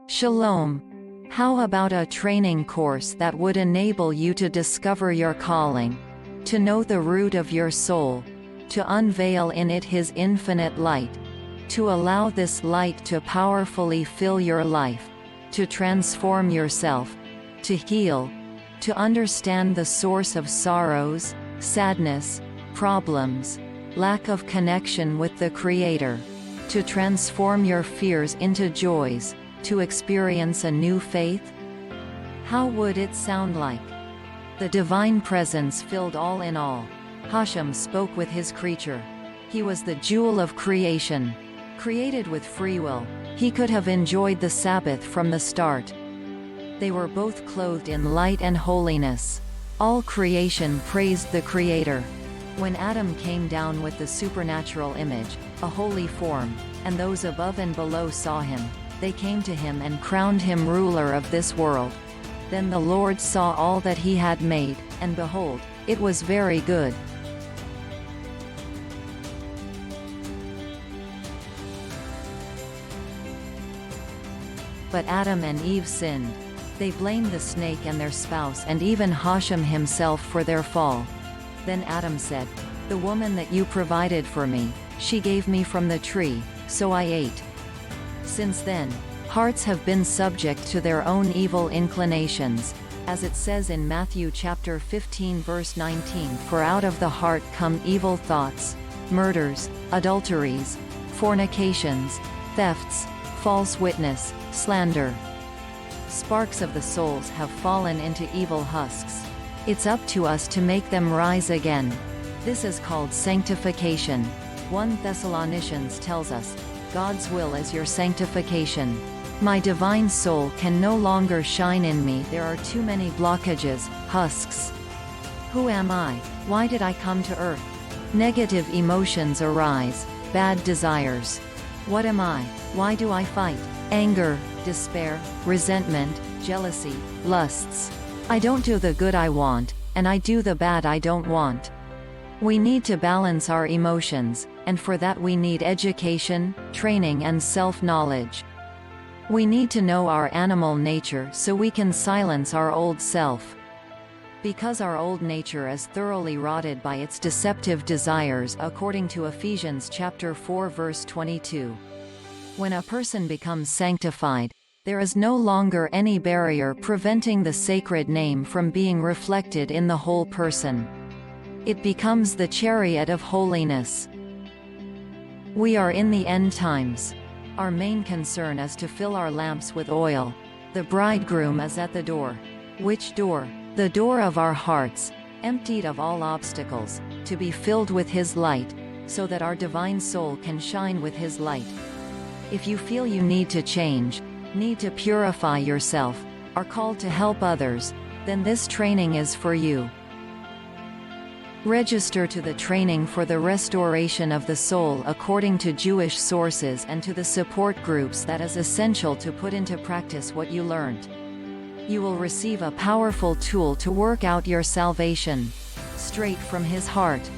Shalom. How about a training course that would enable you to discover your calling, to know the root of your soul, to unveil in it His infinite light, to allow this light to powerfully fill your life, to transform yourself, to heal, to understand the source of sorrows, sadness, problems, lack of connection with the Creator, to transform your fears into joys, to experience a new faith? How would it sound like? The divine presence filled all in all. Hashem spoke with His creature. He was the jewel of creation. Created with free will, He could have enjoyed the Sabbath from the start. They were both clothed in light and holiness. All creation praised the Creator. When Adam came down with the supernatural image, a holy form, and those above and below saw him, they came to him and crowned him ruler of this world. Then the Lord saw all that He had made, and behold, it was very good. But Adam and Eve sinned. They blamed the snake and their spouse and even Hashem himself for their fall. Then Adam said, "The woman that you provided for me, she gave me from the tree, so I ate." Since then, hearts have been subject to their own evil inclinations, as it says in Matthew chapter 15 verse 19, "For out of the heart come evil thoughts, murders, adulteries, fornications, thefts, false witness, slander." Sparks of the souls have fallen into evil husks. It's up to us to make them rise again. This is called sanctification. 1 Thessalonians tells us, God's will is your sanctification. My divine soul can no longer shine in me. There are too many blockages, husks. Who am I? Why did I come to earth? Negative emotions arise, bad desires. What am I? Why do I fight? Anger, despair, resentment, jealousy, lusts. I don't do the good I want, and I do the bad I don't want. We need to balance our emotions, and for that we need education, training and self-knowledge. We need to know our animal nature so we can silence our old self. Because our old nature is thoroughly rotted by its deceptive desires according to Ephesians chapter 4 verse 22. When a person becomes sanctified, there is no longer any barrier preventing the sacred name from being reflected in the whole person. It becomes the chariot of holiness. We are in the end times. Our main concern is to fill our lamps with oil. The bridegroom is at the door. Which door? The door of our hearts, emptied of all obstacles, to be filled with His light, so that our divine soul can shine with His light. If you feel you need to change, need to purify yourself, are called to help others, then this training is for you. Register to the training for the restoration of the soul according to Jewish sources and to the support groups that is essential to put into practice what you learned. You will receive a powerful tool to work out your salvation, straight from His heart.